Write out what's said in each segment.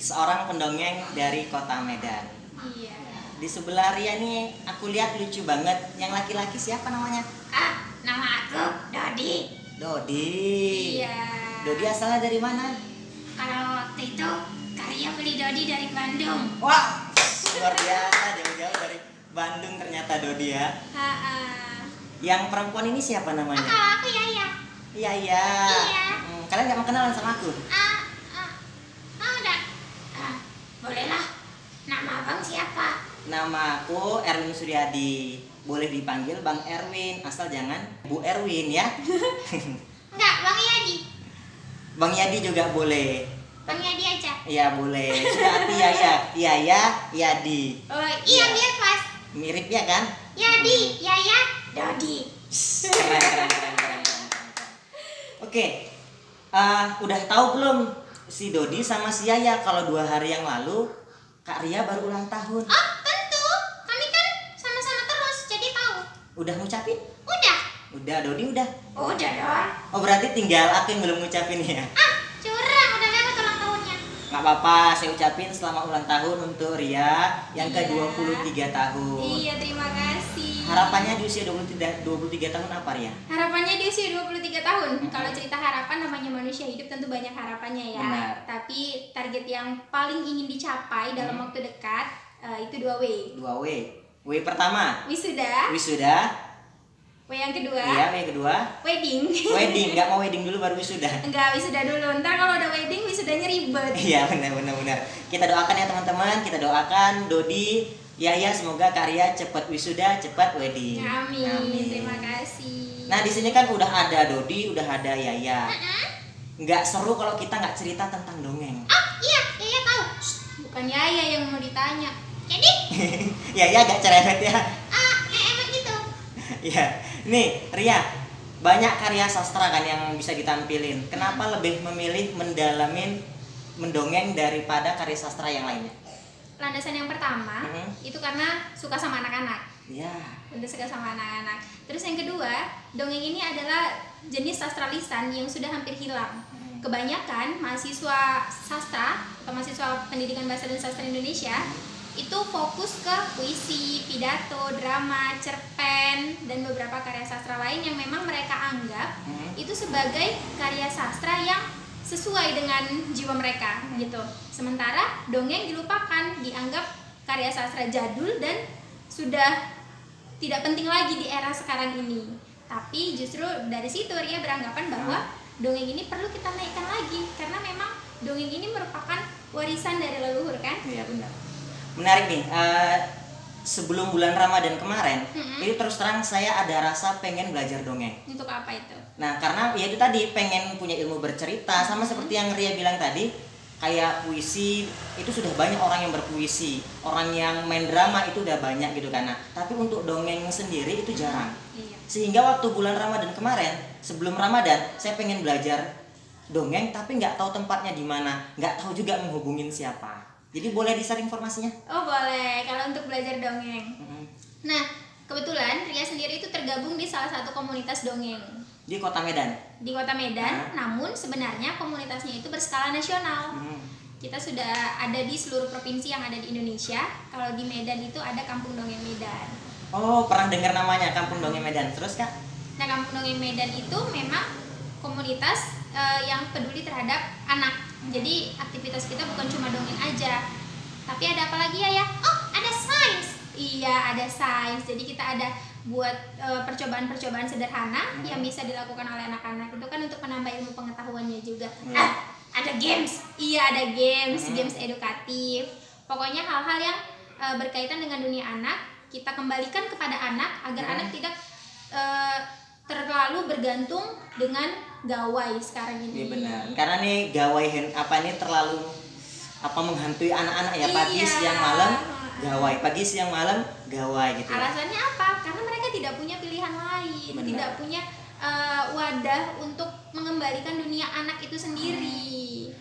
seorang pendongeng dari kota Medan. Iya. Di sebelah Ria nih aku lihat lucu banget. Yang laki-laki siapa namanya? Nama aku Dodi. Dodi. Iya. Dodi asalnya dari mana? Kalau waktu itu Karya beli Dodi dari Bandung. Wah, luar biasa, jauh-jauh dari Bandung ternyata Dodi ya. Yang perempuan ini siapa namanya? Kalau aku Yaya. Iya. Iya. Kalian nggak mau kenalan sama aku? Udah. Bolehlah. Nama abang siapa? Nama aku Erwin Suryadi. Boleh dipanggil Bang Erwin, asal jangan Bu Erwin ya. Enggak, Bang Yadi. Bang Yadi juga boleh. Bang Yadi aja. Iya boleh. Sudah arti Yaya, Yadi. Oh iya, biar pas. Mirip ya kan? Yadi, Yaya, Dodi. Keren. Oke, udah tahu belum si Dodi sama si Yaya kalau 2 hari yang lalu Kak Ria baru ulang tahun. Oh, tentu. Kami kan sama-sama terus, jadi tahu. Udah ngucapin? Udah. Udah, Dodi udah. Udah dong. Oh berarti tinggal aku yang belum ngucapin ya? Curang, udah lewat ulang tahunnya. Nggak apa-apa, saya ucapin selamat ulang tahun untuk Ria yang Iya. ke-23 tahun. Iya, terima kasih. Harapannya di usia 23 tahun apa Ria? Harapannya di usia 23 tahun. Kalau cerita harapan namanya manusia hidup tentu banyak harapannya ya. Benar. Tapi target yang paling ingin dicapai dalam waktu dekat itu 2W. 2W. W pertama, Wisuda. W yang kedua, Iya, W yang kedua. wedding. Wedding, nggak mau wedding dulu baru wisuda. Enggak, wisuda dulu. Ntar kalau udah wedding wisudanya ribet. Iya benar. Kita doakan ya teman-teman, kita doakan Dodi, Yaya semoga Karya cepat wisuda, cepat wedding. Amin. Terima kasih. Nah di sini kan udah ada Dodi, udah ada Yaya. Nggak seru kalau kita nggak cerita tentang dongeng. Oh iya, Yaya tahu. Bukan Yaya yang mau ditanya. Jadi? Yaya agak cerewet ya. Emang gitu. Iya. Nih Ria, banyak karya sastra kan yang bisa ditampilin. Kenapa lebih memilih mendalamin mendongeng daripada karya sastra yang lainnya? Landasan yang pertama itu karena suka sama anak-anak. Iya. Udah suka sama anak-anak. Terus yang kedua, dongeng ini adalah jenis sastra lisan yang sudah hampir hilang. Kebanyakan mahasiswa sastra atau mahasiswa pendidikan bahasa dan sastra Indonesia itu fokus ke puisi, pidato, drama, cerpen, dan beberapa karya sastra lain yang memang mereka anggap itu sebagai karya sastra yang sesuai dengan jiwa mereka gitu. Sementara dongeng dilupakan, dianggap karya sastra jadul dan sudah tidak penting lagi di era sekarang ini. Tapi justru dari situ Ria beranggapan bahwa dongeng ini perlu kita naikkan lagi karena memang dongeng ini merupakan warisan dari leluhur kan? Iya benar. Menarik nih. Sebelum bulan Ramadan kemarin, itu terus terang saya ada rasa pengen belajar dongeng. Untuk apa itu? Nah karena ya itu tadi pengen punya ilmu bercerita, sama seperti yang Ria bilang tadi, kayak puisi itu sudah banyak orang yang berpuisi, orang yang main drama itu udah banyak gitu kan. Nah, tapi untuk dongeng sendiri itu jarang. Iya. Sehingga waktu bulan Ramadan kemarin, sebelum Ramadan, saya pengen belajar dongeng tapi nggak tahu tempatnya di mana, nggak tahu juga menghubungin siapa. Jadi boleh di-share informasinya? Oh boleh, kalau untuk belajar dongeng. Nah, kebetulan Ria sendiri itu tergabung di salah satu komunitas dongeng Di kota Medan? di kota Medan, namun sebenarnya komunitasnya itu berskala nasional. Kita sudah ada di seluruh provinsi yang ada di Indonesia. Kalau di Medan itu ada Kampung Dongeng Medan. Oh, pernah dengar namanya, Kampung Dongeng Medan. Terus Kak? Nah, Kampung Dongeng Medan itu memang komunitas yang peduli terhadap anak. Jadi aktivitas kita bukan cuma dongeng aja. Tapi ada apa lagi ya? Oh, ada sains. Iya, ada sains. Jadi kita ada buat percobaan-percobaan sederhana yang bisa dilakukan oleh anak-anak. Itu kan untuk menambah ilmu pengetahuannya juga. Ada games. Iya, ada games edukatif. Pokoknya hal-hal yang berkaitan dengan dunia anak, kita kembalikan kepada anak agar anak tidak terlalu bergantung dengan gawai sekarang ini. Iya benar. Karena nih gawai ini terlalu menghantui anak-anak ya, pagi siang malam gawai, pagi siang malam gawai gitu. Alasannya apa? Karena mereka tidak punya pilihan lain, tidak punya wadah untuk mengembalikan dunia anak itu sendiri.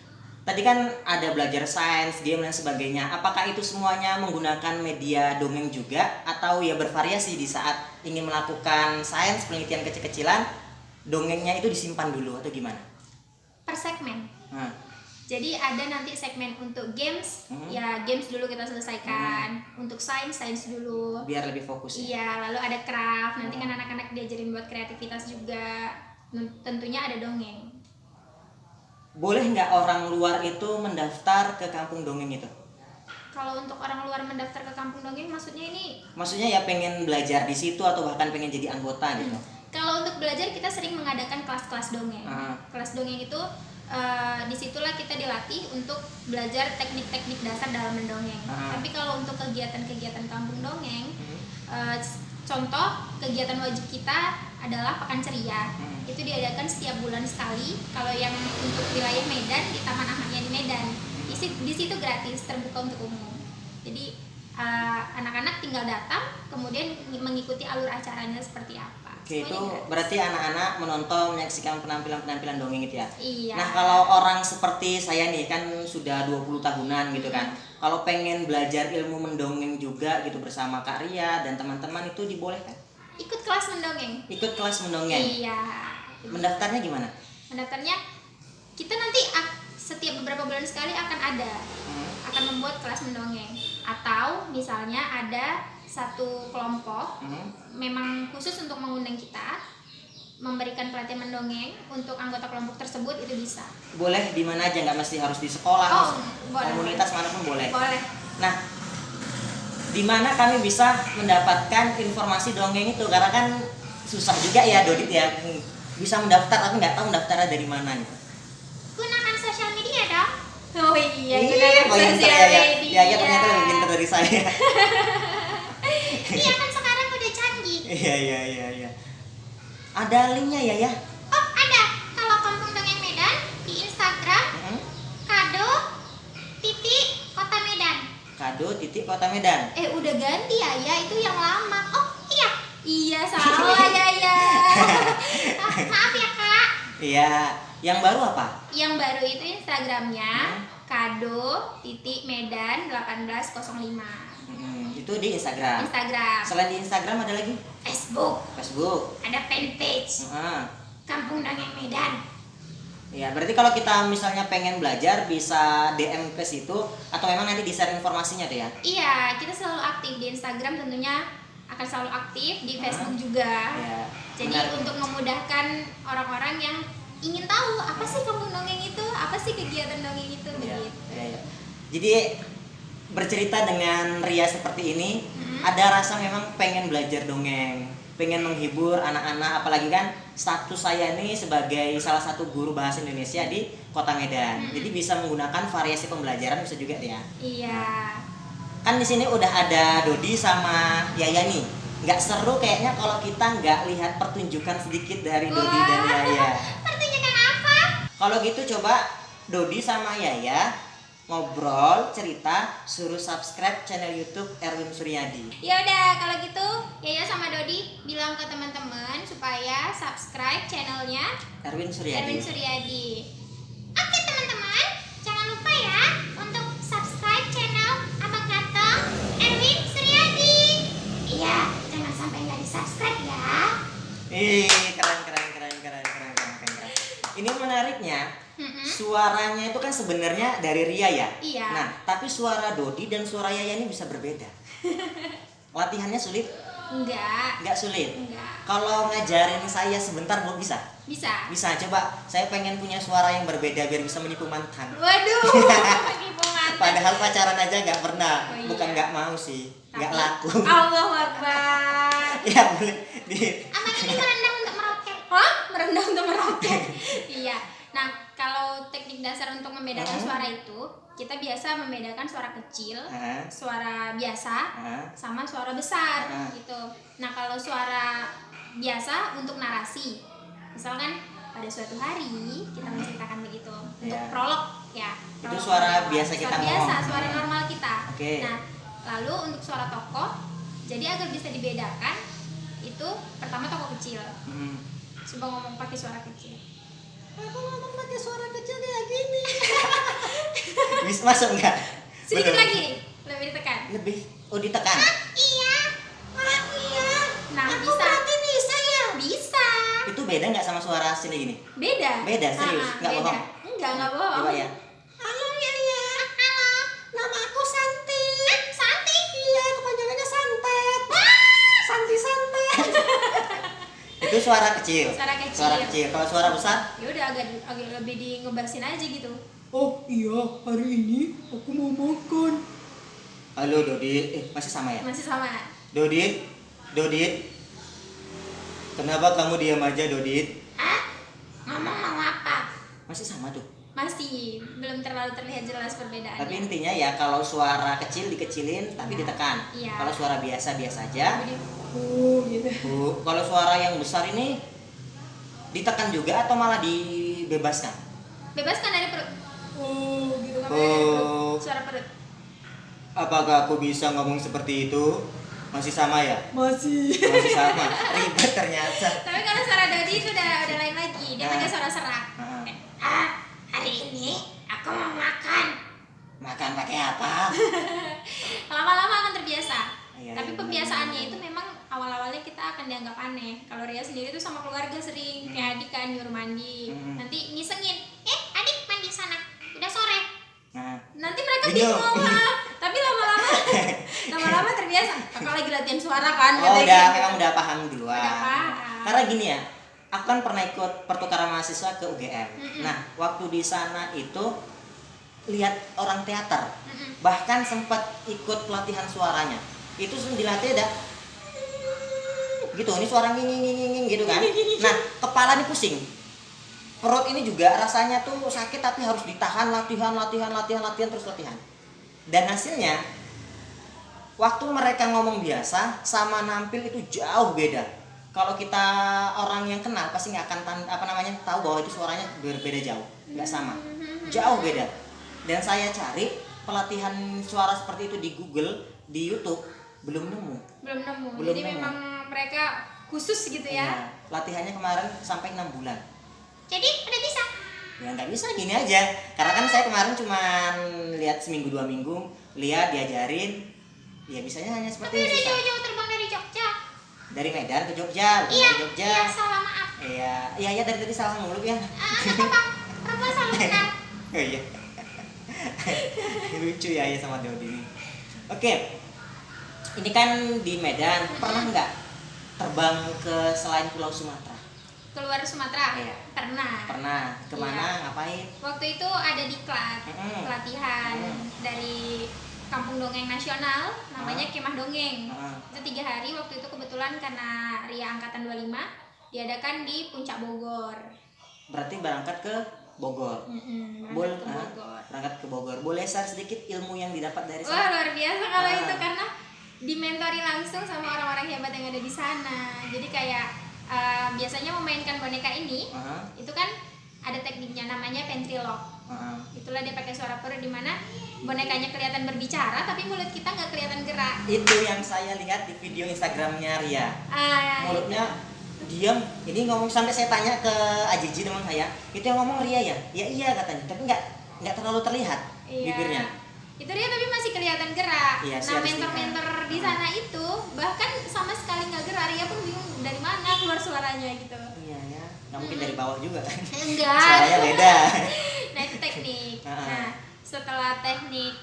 Tadi kan ada belajar sains, game dan sebagainya. Apakah itu semuanya menggunakan media dongeng juga atau ya bervariasi di saat ingin melakukan sains penelitian kecil-kecilan, dongengnya itu disimpan dulu atau gimana? Per segmen. Jadi ada nanti segmen untuk games, ya games dulu kita selesaikan. Untuk sains dulu. Biar lebih fokus ya. Iya, lalu ada craft. Nanti kan anak-anak diajarin buat kreativitas juga. Tentunya ada dongeng. Boleh nggak orang luar itu mendaftar ke kampung dongeng itu? Kalau untuk orang luar mendaftar ke kampung dongeng, maksudnya ini? Maksudnya ya pengen belajar di situ atau bahkan pengen jadi anggota gitu. Kalau untuk belajar kita sering mengadakan kelas-kelas dongeng. Kelas dongeng itu disitulah kita dilatih untuk belajar teknik-teknik dasar dalam mendongeng. Tapi kalau untuk kegiatan-kegiatan kampung dongeng, contoh kegiatan wajib kita adalah Pekan Ceria. Itu diadakan setiap bulan sekali. Kalau yang untuk wilayah Medan di Taman Ahmad Yani Medan, di situ gratis, terbuka untuk umum. Jadi anak-anak tinggal datang, kemudian mengikuti alur acaranya seperti apa. Oke, itu berarti anak-anak menonton, menyaksikan penampilan-penampilan dongeng itu ya? Iya. Nah, kalau orang seperti saya nih, kan sudah 20 tahunan gitu kan. Kalau pengen belajar ilmu mendongeng juga gitu bersama Kak Ria dan teman-teman itu dibolehkan? Ikut kelas mendongeng. Ikut kelas mendongeng? Iya. Mendaftarnya gimana? Mendaftarnya, kita nanti setiap beberapa bulan sekali akan membuat kelas mendongeng. Atau misalnya ada satu kelompok memang khusus untuk mengundang kita memberikan pelatihan mendongeng untuk anggota kelompok tersebut, itu bisa. Boleh di mana aja, nggak mesti harus di sekolah, boleh, komunitas manapun boleh. Boleh. Nah, di mana kami bisa mendapatkan informasi dongeng itu? Karena kan susah juga ya Dodit ya, bisa mendaftar tapi nggak tahu mendaftarnya dari mana gitu. Gunakan sosial media dong. Oh iya, gunakan sosial media. Ya, ternyata lebih pintar dari saya. Iya kan sekarang udah canggih. Iya. Ada linknya ya? Oh ada. Kalau Kampung Dongeng Medan di Instagram kado.kota Medan. Kado.kota Medan. Udah ganti ya, itu yang lama. Oh iya. Iya salah ya. Maaf ya Kak. Iya. Yang baru apa? Yang baru itu Instagramnya kado.medan 1805. Itu di Instagram. Selain di Instagram ada lagi? Facebook. Ada fanpage. Kampung Dongeng Medan. Ya, berarti kalau kita misalnya pengen belajar bisa DM ke situ atau memang nanti di-share informasinya tuh ya? Iya, kita selalu aktif di Instagram, tentunya akan selalu aktif di Facebook juga. Ya, jadi untuk memudahkan orang-orang yang ingin tahu apa sih kampung dongeng itu, apa sih kegiatan dongeng itu, begitu. Ya. Jadi bercerita dengan Ria seperti ini, ada rasa memang pengen belajar dongeng, pengen menghibur anak-anak, apalagi kan status saya ini sebagai salah satu guru bahasa Indonesia di Kota Medan. Jadi bisa menggunakan variasi pembelajaran bisa juga ya. Iya. Kan di sini udah ada Dodi sama Yaya nih. Nggak seru kayaknya kalau kita nggak lihat pertunjukan sedikit dari Dodi dan Yaya. Pertunjukan apa? Kalau gitu coba Dodi sama Yaya ngobrol, cerita, suruh subscribe channel YouTube Erwin Suryadi. Ya udah, kalau gitu Yaya sama Dodi bilang ke teman-teman supaya subscribe channelnya Erwin Suryadi. Oke teman-teman, jangan lupa ya untuk subscribe channel Abang Ganteng Erwin Suryadi. Iya, jangan sampai nggak di-subscribe ya. Keren. Ini menariknya, suaranya itu kan sebenarnya dari Ria ya. Iya. Nah, tapi suara Dodi dan suara Yaya ini bisa berbeda. Latihannya sulit? Enggak sulit. Kalau ngajarin saya sebentar mau bisa? Bisa. Coba saya pengen punya suara yang berbeda biar bisa menipu mantan. Waduh, menipu mantan. Padahal pacaran aja nggak pernah. Oh, iya. Bukan nggak mau sih, nggak laku. Allahu Akbar. Ya boleh. Abang ini merendah untuk meroket. Hah? Merendah untuk meroket. Iya. Nah, kalau teknik dasar untuk membedakan suara itu, kita biasa membedakan suara kecil, suara biasa, sama suara besar gitu. Nah, kalau suara biasa untuk narasi, misalkan pada suatu hari kita menceritakan begitu. Untuk prolog ya. Itu suara biasa kita ngomong. Biasa, suara normal kita. Oke. Nah, lalu untuk suara tokoh, jadi agar bisa dibedakan, itu pertama tokoh kecil. Coba ngomong pakai suara kecil. Aku ngomong pakai suara kecil kayak gini. Bisa masuk nggak? Sedikit lagi, lebih ditekan. Oh ditekan. Iya. Nah, aku bisa. Berarti bisa ya? Bisa. Itu beda nggak sama suara sini gini? Beda. Beda serius, nggak bohong. Enggak bohong. Coba ya. Itu suara kecil. Suara kecil. Kalau suara besar? Ya udah agak lebih di ngebasin aja gitu. Oh iya, hari ini aku mau makan. Halo Dodit, masih sama ya? Masih sama. Dodit, kenapa kamu diam aja Dodit? Ngomong mau apa? Masih sama tuh. Masih belum terlalu terlihat jelas perbedaannya. Tapi intinya ya kalau suara kecil dikecilin tapi ditekan. Iya. Kalau suara biasa aja. Gitu. Kalau suara yang besar ini ditekan juga atau malah dibebaskan? Bebaskan dari perut. Gitu kan Oh. suara perut. Apakah aku bisa ngomong seperti itu? Masih sama ya? Masih. Masih sama. Ribet ternyata. Tapi kalau suara Dodi itu udah lain lagi. Dia Ah. pakai suara serak. Hari ini aku mau makan. Makan pakai apa? Lama-lama akan terbiasa. Iya, Tapi iya, pembiasaannya benar. itu memang awal-awalnya kita akan dianggap aneh. Kalau Ria sendiri tuh sama keluarga sering kayak adik kan nyuruh mandi. Nanti ngisengin, adik mandi sana. Udah sore. Nah, Nanti mereka bingung. bingung. Tapi lama-lama terbiasa. Kakak lagi latihan suara kan. oh katanya udah gitu. memang udah paham duluan. Udah paham. Karena gini ya, aku kan pernah ikut pertukaran mahasiswa ke UGM. Nah, waktu di sana itu lihat orang teater, bahkan sempat ikut pelatihan suaranya. Itu dilatih ada gitu, ini suara nging gitu kan. Nah, kepala ini pusing. Perut ini juga rasanya tuh sakit tapi harus ditahan, latihan terus latihan. Dan hasilnya waktu mereka ngomong biasa sama nampil itu jauh beda. Kalau kita orang yang kenal pasti nggak akan tahu bahwa itu suaranya berbeda jauh, nggak sama, jauh beda. Dan saya cari pelatihan suara seperti itu di Google, di YouTube belum nemu. Belum Jadi nemu. memang mereka khusus gitu ya. Iya, latihannya kemarin sampai 6 bulan. Jadi udah bisa. Ya nggak bisa gini aja, karena kan saya kemarin cuma lihat seminggu 2 minggu, lihat diajarin, ya bisanya hanya seperti Tapi ini. udah susah. jauh-jauh terbang dari Jogja. Dari Medan ke Jogja, bukan Iya, dari Jogja. iya salah maaf. Iya dari tadi salah mulu ya. Anak apa? Perempuan selalu benar. Oh iya. Lucu ya sama Dodi ini. Oke, ini kan di Medan, pernah nggak terbang ke selain Pulau Sumatera? Keluar Sumatera? Iya. Pernah. Pernah. Kemana? Iya. Ngapain? Waktu itu ada diklat, pelatihan dari Kampung Dongeng Nasional, namanya Kemah Dongeng. Itu 3 hari, waktu itu kebetulan karena Ria Angkatan 25 diadakan di Puncak Bogor. Berarti berangkat ke Bogor. Berangkat ke Bogor. Berangkat ke Bogor. Boleh share sedikit ilmu yang didapat dari Wah sana? luar biasa kalau itu, karena dimentori langsung sama orang-orang hebat yang ada di sana. Jadi kayak biasanya memainkan boneka ini, itu kan ada tekniknya namanya ventriloque. Itulah dia pakai suara perut di mana bonekanya kelihatan berbicara tapi mulut kita nggak kelihatan gerak. Itu yang saya lihat di video Instagramnya Ria. Mulutnya diam. Ini ngomong sampai saya tanya ke Ajiji teman saya, itu yang ngomong Ria ya? Ya iya katanya, tapi nggak terlalu terlihat bibirnya. Itu dia tapi masih kelihatan gerak. Iya, Nah mentor-mentor di sana itu bahkan sama sekali nggak gerak. Ria pun bingung dari mana keluar suaranya gitu. Iya ya, nggak mungkin dari bawah juga kan? Enggak. Suaranya beda. Nah itu teknik. Nah setelah teknik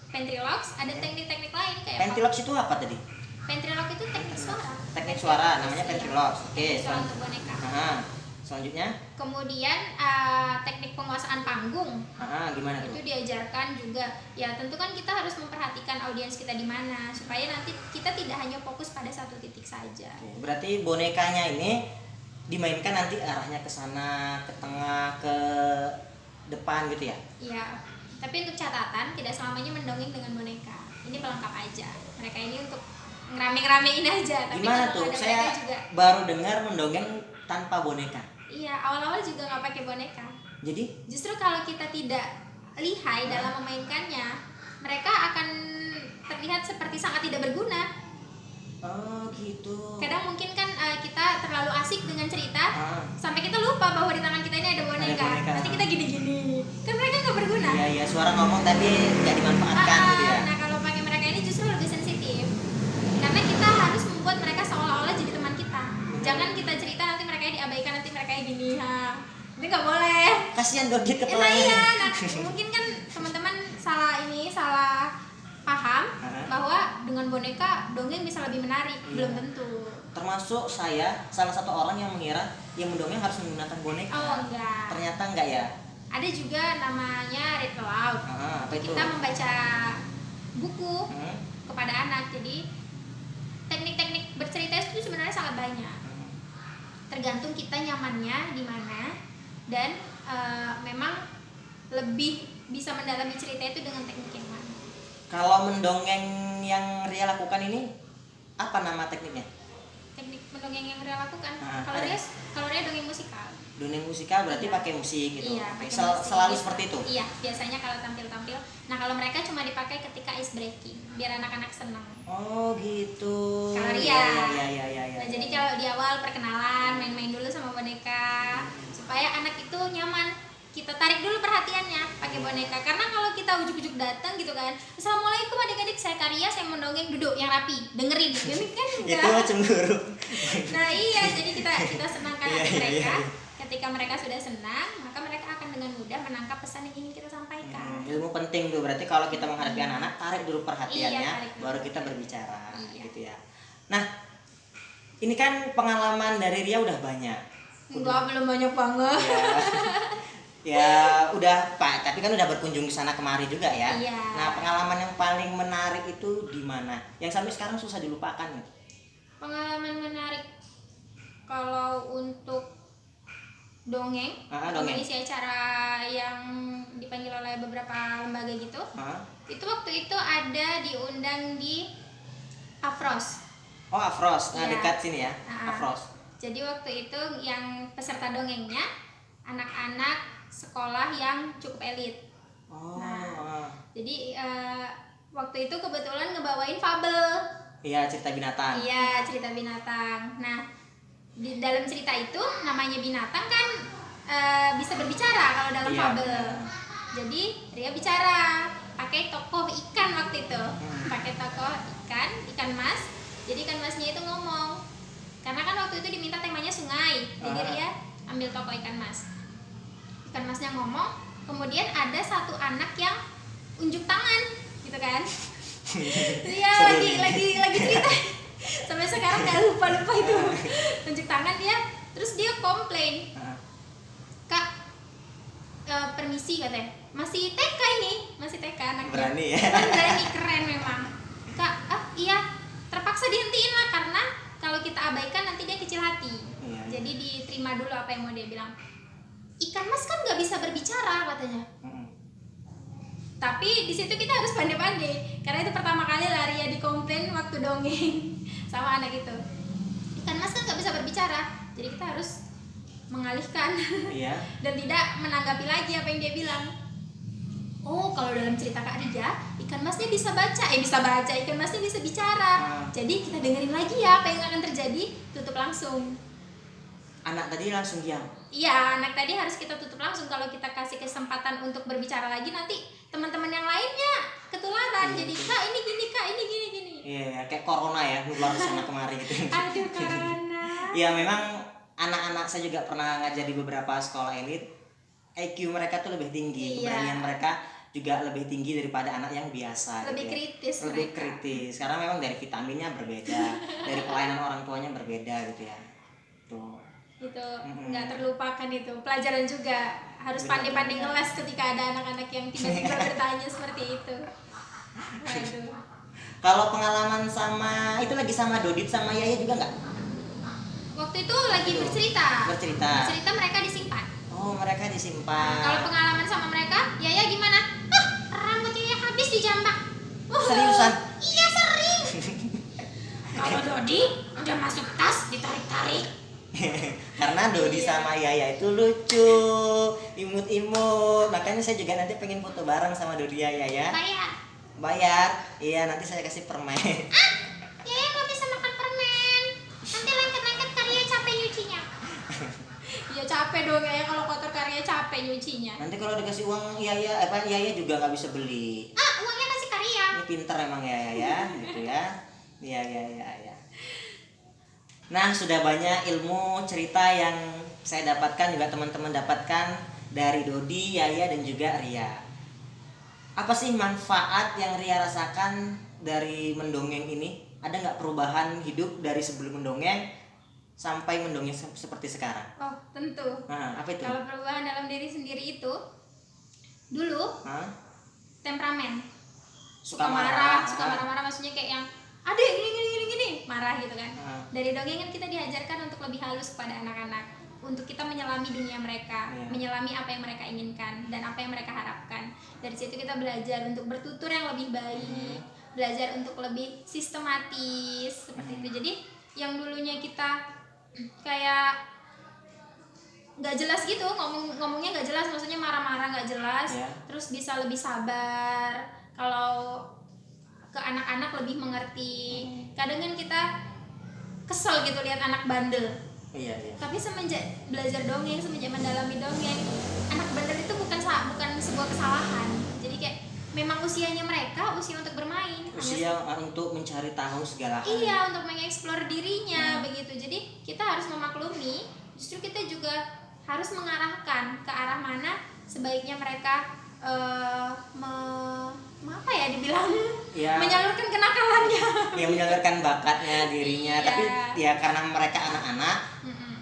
ventriloque ada teknik-teknik lain kayak Ventriloque itu apa tadi? ventriloque itu teknik suara. Teknik suara namanya ventriloque. Oke, Teknik suara untuk boneka. Selanjutnya? Kemudian teknik penguasaan panggung. Gimana Itu tuh? diajarkan juga. Ya tentu kan kita harus memperhatikan audiens kita di mana supaya nanti kita tidak hanya fokus pada satu titik saja. Oke, berarti bonekanya ini dimainkan nanti arahnya ke sana, ke tengah, ke depan gitu ya? Iya. Tapi untuk catatan tidak selamanya mendongeng dengan boneka. Ini pelengkap aja. Mereka ini untuk ngerame-ngeramein aja. Tapi Gimana kalau tuh? ada Saya mereka juga. baru dengar mendongeng tanpa boneka. Iya, awal-awal juga nggak pakai boneka. Jadi? Justru kalau kita tidak lihai dalam memainkannya, mereka akan terlihat seperti sangat tidak berguna. Oh gitu. Kadang mungkin kan kita terlalu asik dengan cerita sampai kita lupa bahwa di tangan kita ini ada boneka. Ada boneka. Nanti kita gini-gini. Kan mereka nggak berguna. Iya, suara ngomong tapi nggak dimanfaatkan gitu ya. Nah kalau pakai mereka ini justru lebih sensitif. Karena kita harus membuat mereka seolah-olah jadi teman kita. Jangan kita cerita nanti mereka diabaikan, nanti mereka gini. Itu nggak boleh. Kasihan Dodit Nah, kepalanya. iya, nah, mungkin kan teman-teman salah paham bahwa dengan dengan boneka dongeng bisa lebih menarik. Iya. Belum tentu. Termasuk saya salah satu orang yang mengira yang mendongeng harus menggunakan boneka. Oh enggak. Ternyata enggak ya. Ada juga namanya read aloud. Apa itu? Kita membaca buku Hmm. kepada anak. Jadi teknik-teknik bercerita itu sebenarnya sangat banyak. Tergantung kita nyamannya di mana dan memang lebih bisa mendalami cerita itu dengan teknik yang mana. Kalau mendongeng yang Ria lakukan ini apa nama tekniknya? Teknik mendongeng yang Ria lakukan. Nah, Kalau ada. Ria dongeng musikal. Dongeng musikal berarti Iya. pakai musik gitu. Iya, Oke, pakai musik. selalu seperti itu. Iya, biasanya kalau tampil-tampil. Nah, kalau mereka cuma dipakai ketika ice breaking, biar anak-anak senang. Oh gitu. Kalau Ria. Iya. Nah, jadi kalau di awal perkenalan, main-main dulu sama boneka supaya anak itu nyaman. Kita tarik dulu perhatiannya pakai boneka. Karena kalau kita ujuk-ujuk datang gitu kan, Assalamualaikum adik-adik, saya Karya, saya mau dongeng, duduk yang rapi, dengerin. Gini kan Itu enggak. cemburu. Nah, iya, jadi kita senangkan Iya, hati iya, mereka. iya. Ketika mereka sudah senang, maka mereka akan dengan mudah menangkap pesan yang ingin kita sampaikan. Ilmu penting tuh berarti kalau kita menghadapi anak-anak tarik dulu perhatiannya, Iya, tarik dulu. baru kita berbicara Iya. gitu ya. Nah, ini kan pengalaman dari Ria udah banyak. Enggak, belum banyak banget. Ya udah Pak, tapi kan udah berkunjung ke sana kemari juga ya. Iya. Nah, pengalaman yang paling menarik itu di mana? Yang sampai sekarang susah dilupakan gitu. Pengalaman menarik kalau untuk dongeng, Dongeng. mengisi acara yang dipanggil oleh beberapa lembaga gitu. Hah? Itu waktu itu ada diundang di Afros. Oh, Afros. Nah, Iya. dekat sini ya. Ah. Afros. Jadi waktu itu yang peserta dongengnya anak-anak sekolah yang cukup elit. Oh. Nah. Jadi waktu itu kebetulan ngebawain fabel. Iya, cerita binatang. Iya, cerita binatang. Nah, di dalam cerita itu namanya binatang kan bisa berbicara kalau dalam Iya, fabel. benar. Jadi Ria bicara pakai tokoh ikan waktu itu. Pakai tokoh ikan mas. Jadi ikan masnya itu ngomong. Karena kan waktu itu diminta temanya sungai. Jadi Ria ambil tokoh ikan mas. Ikan masnya ngomong, kemudian ada satu anak yang unjuk tangan, gitu kan? Dia Seru lagi cerita. Sampai sekarang nggak lupa itu. Unjuk tangan dia, terus dia komplain, Ah. Kak, permisi katanya, masih TK ini, masih TK anaknya. Berani ya. Berani, keren memang. Kak, iya, terpaksa dihentiin lah karena kalau kita abaikan nanti dia kecil hati. Iya. Jadi diterima dulu apa yang mau dia bilang. Ikan mas kan nggak bisa berbicara katanya. Tapi di situ kita harus pandai-pandai karena itu pertama kali lah Ria dikomplain waktu dongeng sama anak itu. Ikan mas kan nggak bisa berbicara, jadi kita harus mengalihkan Iya. dan tidak menanggapi lagi apa yang dia bilang. Oh, kalau dalam cerita Kak Ria, ikan masnya bisa baca, ikan masnya bisa bicara. Jadi kita dengerin lagi ya apa yang akan terjadi, tutup langsung. Anak tadi langsung diam. Iya, anak tadi harus kita tutup langsung. Kalau kita kasih kesempatan untuk berbicara lagi, nanti teman-teman yang lainnya ketularan. Jadi Kak ini gini, Kak ini gini. Iya, kayak corona ya, nular sana kemari gitu. Aduh, karena Iya, memang anak-anak saya juga pernah ngajar di beberapa sekolah elit. IQ mereka tuh lebih tinggi, Iya. keberanian mereka juga lebih tinggi daripada anak yang biasa. Lebih gitu ya. kritis Lebih mereka. kritis. Karena memang dari vitaminnya berbeda, dari pelayanan orang tuanya berbeda gitu ya. Tuh. itu nggak terlupakan itu. Pelajaran juga harus pandai-pandai ngeles ketika ada anak-anak yang tiba-tiba bertanya seperti itu. Aduh. Kalau pengalaman sama itu lagi sama Dodit sama Yaya juga nggak? Waktu itu lagi bercerita. Bercerita mereka disimpan. Oh, mereka disimpan. Kalau pengalaman sama mereka, Yaya gimana? Rambut Yaya habis dijambak. Seriusan? Iya, sering. Kalau Dodi udah masuk tas ditarik-tarik. Karena Dodi sama Yaya itu lucu, imut-imut. Makanya saya juga nanti pengen foto bareng sama Dodi Yaya ya. Bayar? Iya, nanti saya kasih permen. Yaya nggak bisa makan permen. Nanti lengket-lengket Karya capek nyucinya. Iya capek dong ya kalau kotor Karya capek nyucinya. Nanti kalau dikasih uang Yaya juga nggak bisa beli. Uangnya kasih Karya. Ini pinter emang Yaya ya, gitu ya. Iya. Nah, sudah banyak ilmu cerita yang saya dapatkan, juga teman-teman dapatkan dari Dodi, Yaya, dan juga Ria. Apa sih manfaat yang Ria rasakan dari mendongeng ini, ada nggak perubahan hidup dari sebelum mendongeng sampai mendongeng seperti sekarang? Oh, tentu. Nah, apa itu? Kalau perubahan dalam diri sendiri itu, dulu Hah? temperamen, Suka suka marah. marah maksudnya kayak yang adek gini, marah gitu kan. Ah. Dari dongeng kan kita diajarkan untuk lebih halus kepada anak-anak, untuk kita menyelami dunia mereka, Iya. menyelami apa yang mereka inginkan dan apa yang mereka harapkan. Dari situ kita belajar untuk bertutur yang lebih baik, belajar untuk lebih sistematis seperti itu. Jadi yang dulunya kita kayak nggak jelas gitu, ngomongnya nggak jelas, maksudnya marah-marah nggak jelas, Iya. terus bisa lebih sabar. Kalau ke anak-anak lebih mengerti. Kadang kan kita kesel gitu lihat anak bandel. Iya. Tapi semenjak belajar dongeng, semenjak mendalami dongeng, anak bandel itu bukan sebuah kesalahan. Jadi kayak memang usianya mereka usia untuk bermain. Usia untuk mencari tahu segala hal. Iya, untuk mengeksplor dirinya begitu. Jadi kita harus memaklumi. Justru kita juga harus mengarahkan ke arah mana sebaiknya mereka apa ya dibilang Ya. menyalurkan kenakalannya. Ya, menyalurkan bakatnya dirinya. Iya. Tapi ya karena mereka anak-anak, Mm-mm.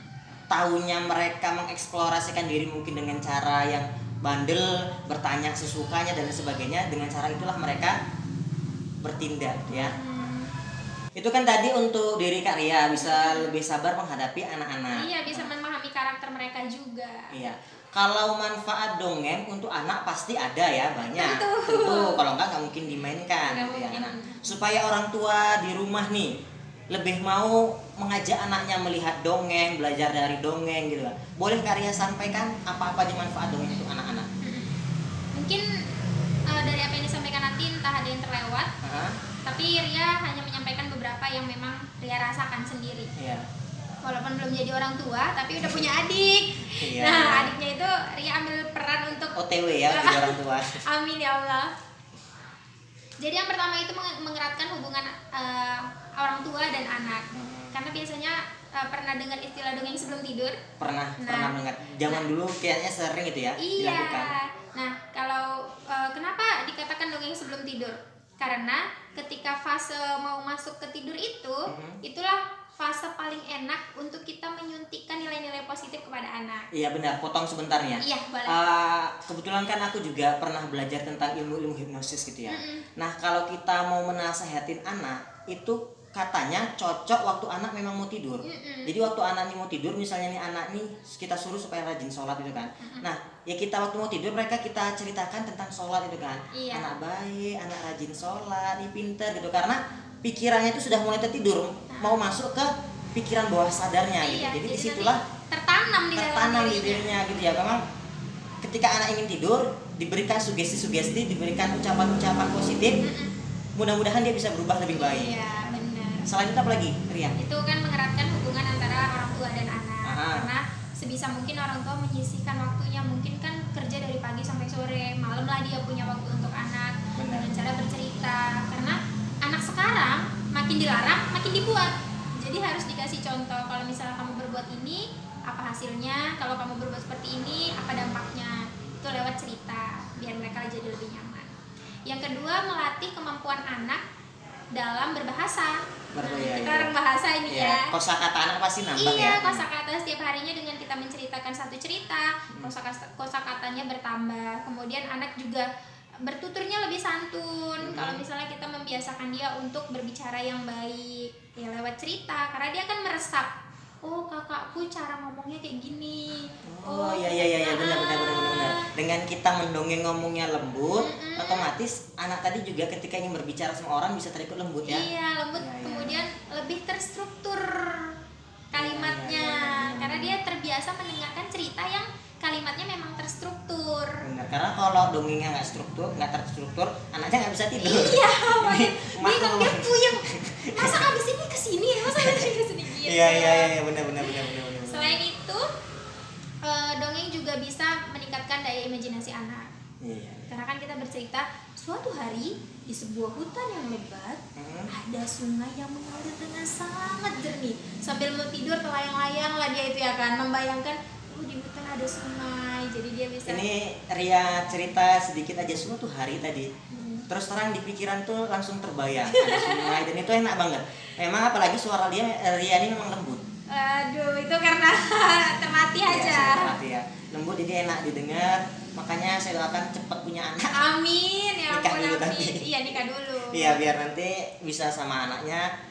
tahunya mereka mengeksplorasikan diri mungkin dengan cara yang bandel, bertanya sesukanya dan sebagainya. Dengan cara itulah mereka bertindak ya. Itu kan tadi untuk diri Kak Ria bisa lebih sabar menghadapi anak-anak. Iya, bisa memahami karakter mereka juga. Iya. Kalau manfaat dongeng untuk anak pasti ada ya, banyak. Tentu. Kalau nggak mungkin dimainkan Nggak gitu ya. mungkin. Nah, supaya orang tua di rumah nih lebih mau mengajak anaknya melihat dongeng, belajar dari dongeng gitu. Boleh Kak Ria sampaikan apa-apa di manfaat dongeng untuk anak-anak? Mungkin dari apa yang disampaikan nanti entah ada yang terlewat, Hah? tapi Ria hanya menyampaikan beberapa yang memang Ria rasakan sendiri. Iya. Walaupun belum jadi orang tua, tapi udah punya adik. Iya. Nah, adiknya itu Ria ambil peran untuk OTW ya jadi orang tua. amin ya Allah. Jadi yang pertama itu mengeratkan hubungan orang tua dan anak. Karena biasanya pernah dengar istilah dongeng sebelum tidur? Pernah Nah. banget. Zaman dulu kayaknya sering gitu ya Iya. dilakukan. Nah, kalau kenapa dikatakan dongeng sebelum tidur? Karena ketika fase mau masuk ke tidur itu, itulah fase paling enak untuk kita menyuntikkan nilai-nilai positif kepada anak. Iya benar, potong sebentar ya. Iya, boleh. Kebetulan kan aku juga pernah belajar tentang ilmu-ilmu hipnosis gitu ya. Nah, kalau kita mau menasehatin anak, itu katanya cocok waktu anak memang mau tidur. Jadi waktu anak nih mau tidur, misalnya nih anak nih kita suruh supaya rajin sholat gitu kan. Nah, ya kita waktu mau tidur mereka kita ceritakan tentang sholat itu kan. Iya. Anak baik, anak rajin sholat, nih pinter gitu. Karena pikirannya itu sudah mulai tertidur, mau masuk ke pikiran bawah sadarnya gitu. Iya, Jadi jadi disitulah nanti tertanam di dalam tertanam di dirinya. dirinya gitu ya. Memang ketika anak ingin tidur diberikan sugesti-sugesti, diberikan ucapan-ucapan positif, mudah-mudahan dia bisa berubah lebih baik. Iya, benar. Selain itu apa lagi, Ria? Itu kan mengeratkan hubungan antara orang tua dan anak. Aha. Karena sebisa mungkin orang tua menyisihkan waktunya, mungkin kan kerja dari pagi sampai sore, malam lah dia punya waktu untuk anak. Benar. Dengan cara bercerita. Karena anak sekarang makin dilarang makin dibuat. Jadi harus dikasih contoh, kalau misalnya kamu berbuat ini apa hasilnya, kalau kamu berbuat seperti ini apa dampaknya. Itu lewat cerita biar mereka jadi lebih nyaman. Yang kedua, melatih kemampuan anak dalam berbahasa. Kita orang bahasa ini ya. Kosakata anak pasti nambah ya. Iya, kosakata setiap harinya dengan kita menceritakan satu cerita, kosakatanya bertambah. Kemudian anak juga bertuturnya lebih santun. Kalau misalnya kita membiasakan dia untuk berbicara yang baik, ya lewat cerita, karena dia akan meresap. Oh, kakakku cara ngomongnya kayak gini. Oh iya benar. Dengan kita mendongeng ngomongnya lembut, otomatis anak tadi juga ketika ingin berbicara sama orang bisa terikut lembut ya. Iya, lembut. Iya. Kemudian lebih terstruktur kalimatnya, Iya. karena dia terbiasa mendengarkan cerita yang kalimatnya memang terstruktur. Benar, karena kalau dongengnya nggak terstruktur, anaknya nggak bisa tidur. Iya, makanya Maklum. bingung, dia puyeng. Masa abis ini kesini ya? Masa abis ini kesini gitu. Iya, benar. Selain itu, dongeng juga bisa meningkatkan daya imajinasi anak. Iya. Karena kan kita bercerita, suatu hari di sebuah hutan yang lebat, ada sungai yang mengalir dengan sangat jernih. Sambil mau tidur terlayang-layang lah dia itu ya kan, membayangkan, di hutan ada sungai, jadi dia bisa. Ini Ria cerita sedikit aja suatu hari tadi terus terang di pikiran tuh langsung terbayang ada sungai dan itu enak banget. Memang apalagi suara Ria ini memang lembut. Aduh, itu karena terlatih Iya, aja. saya terlatih ya. Lembut jadi enak didengar. Makanya saya doakan cepat punya anak. Amin ya Nikah ampun, dulu amin. tapi. Iya, nikah dulu. Iya, biar nanti bisa sama anaknya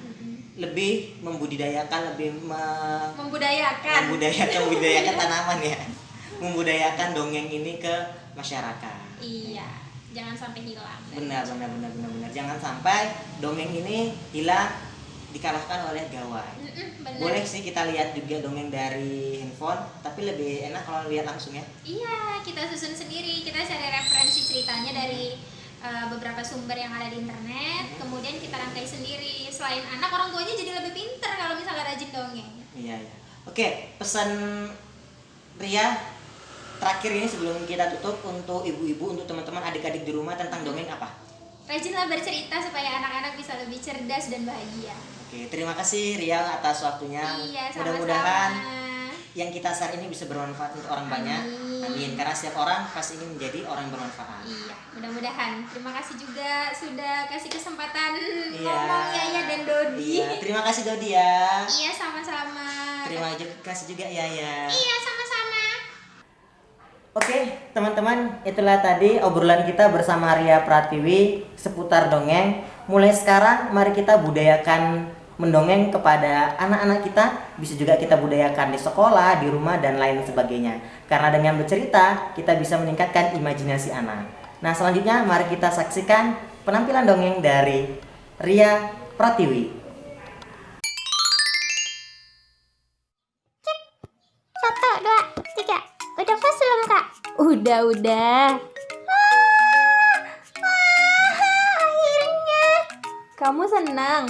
lebih membudidayakan, lebih membudayakan tanaman ya. Membudayakan dongeng ini ke masyarakat. Iya, jangan sampai hilang. Benar. Jangan sampai dongeng ini hilang dikalahkan oleh gawai. Benar. Boleh sih kita lihat juga dongeng dari handphone, tapi lebih enak kalau lihat langsung ya. Iya, kita susun sendiri. Kita cari referensi ceritanya dari beberapa sumber yang ada di internet, kemudian kita rangkai sendiri. Selain anak, orang tuanya jadi lebih pinter kalau misalnya rajin dongeng. Iya. Oke, pesan Ria terakhir ini sebelum kita tutup untuk ibu-ibu, untuk teman-teman adik-adik di rumah tentang dongeng apa? Rajinlah bercerita supaya anak-anak bisa lebih cerdas dan bahagia. Oke, terima kasih Ria atas waktunya. Iya, sama-sama. Mudah-mudahan yang kita share ini bisa bermanfaat untuk orang banyak. Amin. Amin. Karena setiap orang pasti ingin menjadi orang yang bermanfaat. Iya, mudah-mudahan. Terima kasih juga sudah kasih kesempatan Iya. ngomong Yaya dan Dodi. Iya, terima kasih Dodi ya. Iya, sama-sama. Terima kasih juga Yaya. Iya, sama-sama. Oke, teman-teman, itulah tadi obrolan kita bersama Ria Pratiwi seputar dongeng. Mulai sekarang mari kita budayakan mendongeng kepada anak-anak kita, bisa juga kita budayakan di sekolah, di rumah dan lain sebagainya. Karena dengan bercerita, kita bisa meningkatkan imajinasi anak. Nah, selanjutnya mari kita saksikan penampilan dongeng dari Ria Pratiwi. 1, 2, 3. Udah pas belum, Kak? Udah. Akhirnya. Kamu senang?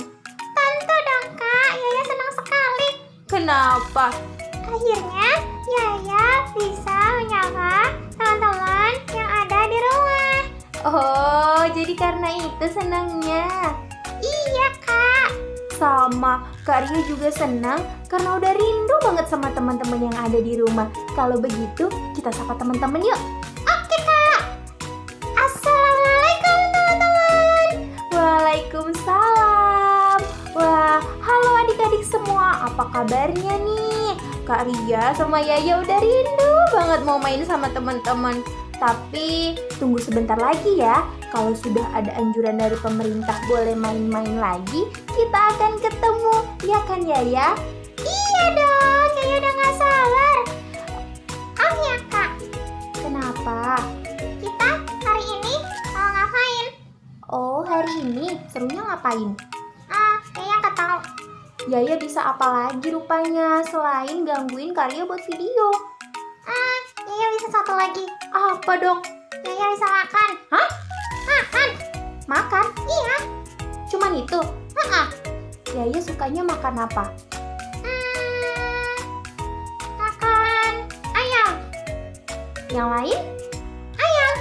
Tentu dong, Kak. Yaya senang sekali. Kenapa? Akhirnya Yaya bisa menyapa teman-teman yang ada di rumah. Oh, jadi karena itu senangnya. Iya, Kak. Sama, Kak Ria juga senang karena udah rindu banget sama teman-teman yang ada di rumah. Kalau begitu, kita sapa teman-teman yuk. Oke, Kak. Assalamualaikum, teman-teman. Waalaikumsalam. Wah, halo adik-adik semua. Apa kabarnya nih? Kak Ria sama Yaya udah rindu banget mau main sama teman-teman. Tapi tunggu sebentar lagi ya. Kalau sudah ada anjuran dari pemerintah boleh main-main lagi, kita akan ketemu. Ya kan Yaya? Iya dong, Yaya udah gak sabar. Oh ya, Kak. Kenapa? Kita hari ini mau ngapain? Oh, hari ini serunya ngapain? Yaya gak tahu. Yaya bisa apa lagi rupanya selain gangguin Kak Ria buat video? Yaya bisa satu lagi. Apa dong? Yaya bisa makan. Hah? Makan? Makan? Iya. Cuman itu? Heeh. Yaya sukanya makan apa? Makan ayam. Yang lain? Ayam.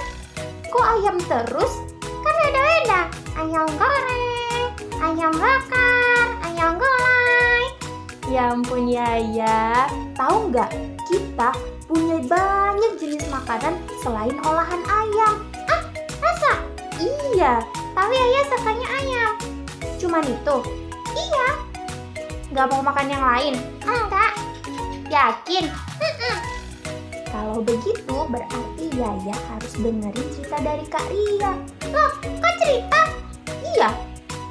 Kok ayam terus? Kan beda-beda. Ayam goreng, ayam bakar, ayam gulai. Ya ampun Yaya. Tahu nggak? Kita punya banyak jenis makanan selain olahan ayam. Masa? Iya. Tapi Yaya sukanya ayam. Cuman itu? Iya. Nggak mau makan yang lain? Enggak. Yakin? Mm-mm. Kalau begitu berarti Yaya harus dengerin cerita dari Kak Ria. Loh, kok cerita? Iya.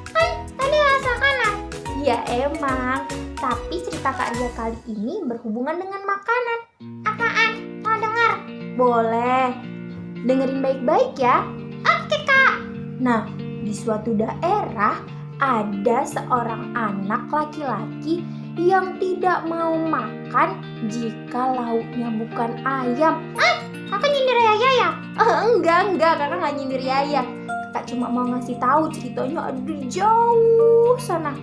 Kan tadi bahasa makanan. Ya emang. Tapi cerita Kak Ria kali ini berhubungan dengan makanan. Apaan? Mau dengar? Boleh. Dengerin baik-baik ya. Oke, Kak. Nah, di suatu daerah ada seorang anak laki-laki yang tidak mau makan jika lauknya bukan ayam. Aku nyindir Yaya ya? Enggak, kakak nggak nyindir Yaya. Kakak cuma mau ngasih tahu ceritanya ada di jauh sana.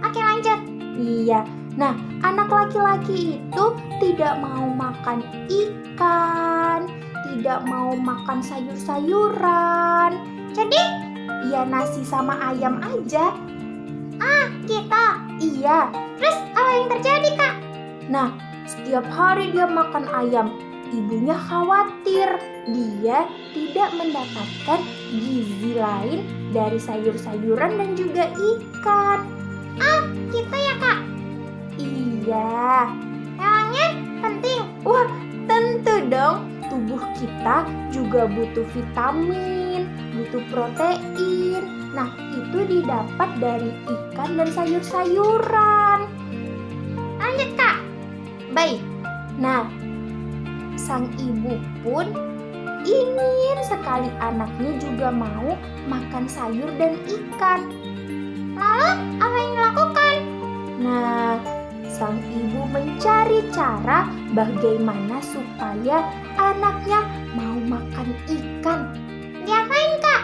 Oke, lanjut. Iya, nah anak laki-laki itu tidak mau makan ikan, tidak mau makan sayur-sayuran. Jadi, Iya nasi sama ayam aja. gitu. Iya, Terus apa yang terjadi, Kak? nah setiap hari dia makan ayam. ibunya khawatir dia tidak mendapatkan gizi lain dari sayur-sayuran dan juga ikan. Gitu ya kak? Iya. Emangnya penting? Wah, tentu dong. Tubuh kita juga butuh vitamin, butuh protein. Nah, itu didapat dari ikan dan sayur-sayuran. Lanjut kak. Baik. Nah, sang ibu pun ingin sekali anaknya juga mau makan sayur dan ikan. Lalu apa yang dilakukan? Nah, sang ibu mencari cara bagaimana supaya anaknya mau makan ikan. Diapain kak?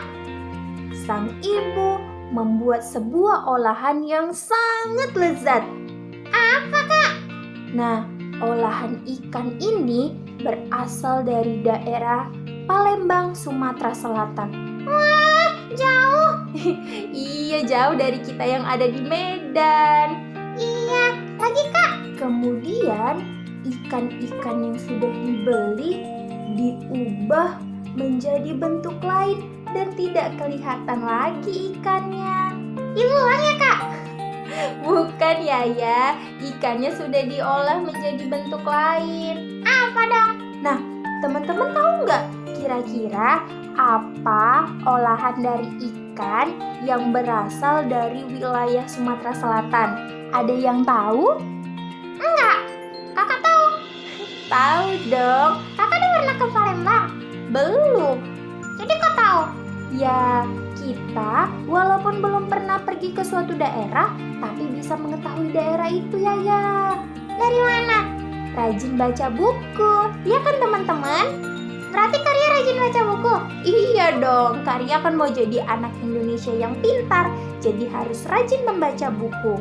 Sang ibu membuat sebuah olahan yang sangat lezat. Apa kak? Nah, olahan ikan ini berasal dari daerah Palembang, Sumatera Selatan. Wah, jauh. Iya, jauh dari kita yang ada di Medan. Iya, lagi kak. Kemudian ikan-ikan yang sudah dibeli diubah menjadi bentuk lain dan tidak kelihatan lagi ikannya. Dibuang ya kak? Bukan ya, ikannya sudah diolah menjadi bentuk lain. Apa dong? Nah, teman-teman tahu nggak kira-kira apa olahan dari ikan yang berasal dari wilayah Sumatera Selatan? Ada yang tahu? Enggak. Kakak tahu? Tahu dong. Kakak udah pernah ke Palembang? Belum. Jadi kok tahu? Ya, kita walaupun belum pernah pergi ke suatu daerah, tapi bisa mengetahui daerah itu ya. Dari mana? Rajin baca buku, ya kan teman-teman? Berarti Karya rajin baca buku? Iya dong, Karya kan mau jadi anak Indonesia yang pintar, jadi harus rajin membaca buku.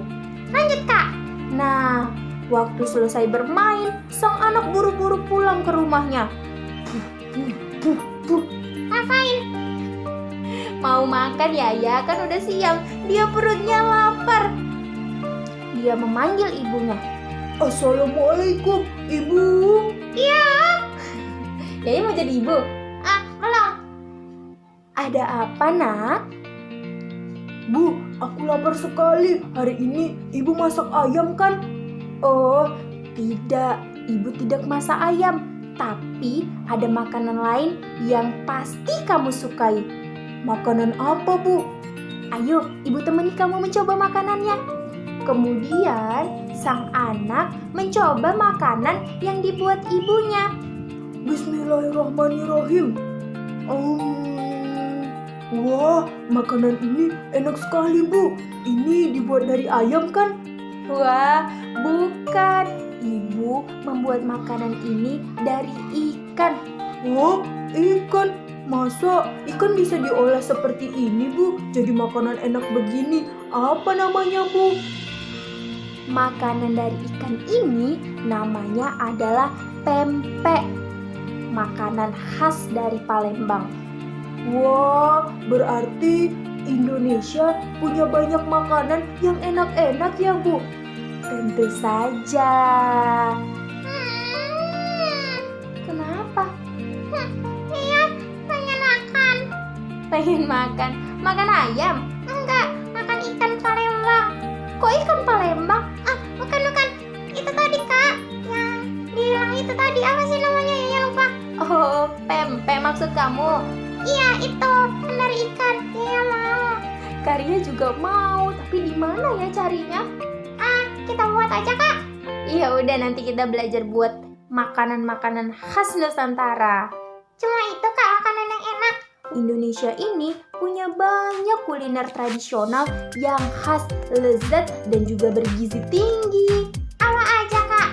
Lanjut kak. Nah, waktu selesai bermain, sang anak buru-buru pulang ke rumahnya. Ngapain? Mau makan ya, kan udah siang. Dia perutnya lapar. Dia memanggil ibunya. Assalamualaikum, Ibu. Iya. Yaya mau jadi ibu? Belum. Ada apa, Nak? Bu, aku lapar sekali. Hari ini Ibu masak ayam kan? Oh, tidak. Ibu tidak masak ayam. Tapi ada makanan lain yang pasti kamu sukai. Makanan apa, Bu? Ayo, ibu temani kamu mencoba makanannya. Kemudian, sang anak mencoba makanan yang dibuat ibunya. Bismillahirrahmanirrahim. Wah, makanan ini enak sekali, Bu. Ini dibuat dari ayam kan? Wah, bukan. Ibu membuat makanan ini dari ikan. Oh, ikan. Masa ikan bisa diolah seperti ini, Bu? Jadi makanan enak begini. Apa namanya, Bu? Makanan dari ikan ini namanya adalah pempek. Makanan khas dari Palembang. Wah, berarti Indonesia punya banyak makanan yang enak-enak ya, Bu? Tentu saja. Kenapa? Iya, pengen makan. Pengen makan? Makan ayam? Enggak, makan ikan Palembang. Kok ikan Palembang? Bukan. Itu tadi kak. Yang bilang itu tadi apa sih namanya? Ya lupa. Oh, pempek maksud kamu. Iya, itu kan dari ikan. Iya mau. Karya juga mau, tapi di mana ya carinya? Kita buat aja kak. Iya udah, nanti kita belajar buat makanan-makanan khas Nusantara. Cuma itu kak makanan yang enak. Indonesia ini punya banyak kuliner tradisional yang khas, lezat, dan juga bergizi tinggi. Apa aja kak?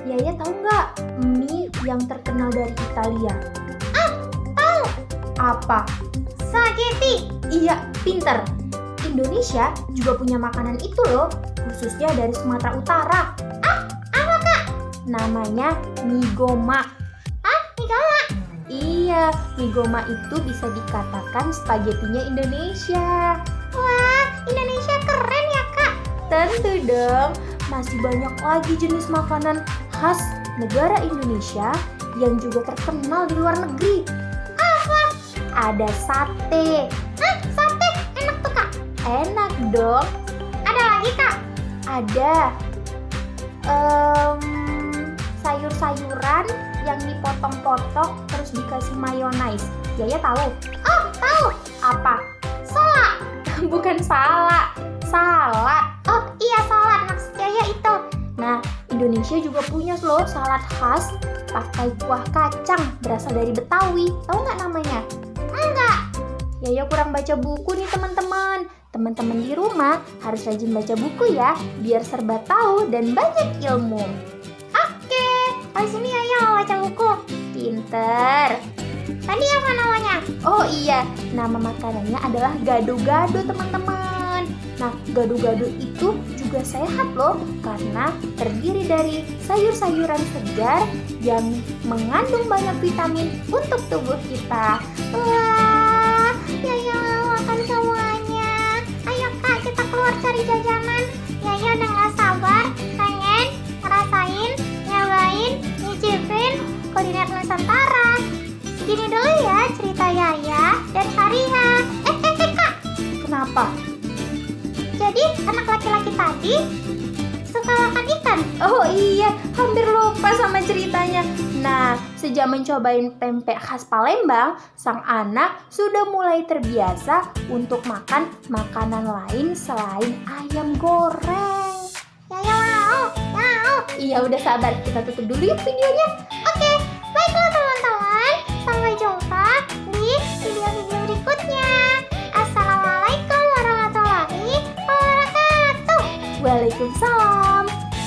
Yaya tahu nggak mie yang terkenal dari Italia? Tahu. Apa? Spaghetti. Iya, pinter. Indonesia juga punya makanan itu loh, khususnya dari Sumatera Utara. Apa kak? Namanya mie goma. Mie goma. Iya, mie goma itu bisa dikatakan spagetinya Indonesia. Wah, Indonesia keren ya kak. Tentu dong, masih banyak lagi jenis makanan khas negara Indonesia yang juga terkenal di luar negeri. Apa? Ada sate. Hah, sate? Enak tuh kak. Enak dong. Ada lagi kak? Ada sayur-sayuran yang dipotong-potong terus dikasih mayonaise. Yaya tahu? Oh, tahu. Apa? Salak. Bukan salak. Oh iya, salad maksudnya ya itu. Nah, Indonesia juga punya loh salad khas pakai kuah kacang berasal dari Betawi. Tahu nggak namanya? Enggak. Yaya kurang baca buku nih teman-teman. Teman-teman di rumah harus rajin baca buku ya, biar serba tahu dan banyak ilmu. Oke, habis ini Yaya mau baca buku. Pinter. Tadi apa namanya? Oh iya, nama makanannya adalah gado-gado teman-teman. Nah, gado-gado itu juga sehat loh karena terdiri dari sayur-sayuran segar yang mengandung banyak vitamin untuk tubuh kita. Wah, Yaya mau makan semuanya. Ayo kak, kita keluar cari jajanan. Yaya udah gak sabar, pengen ngerasain, nyobain, nyicipin kuliner Nusantara. Segini dulu ya cerita Yaya dan Faria. Kak, Kenapa? jadi anak laki-laki tadi suka makan ikan. Oh iya, hampir lupa sama ceritanya. Nah, sejak mencobain pempek khas Palembang, sang anak sudah mulai terbiasa untuk makan makanan lain selain ayam goreng. Yaya mau. Iya, udah sabar. Kita tutup dulu yuk videonya. Oke, baiklah teman-teman. Sampai jumpa di video-video berikutnya. Assalamualaikum warahmatullahi wabarakatuh. Waalaikumsalam.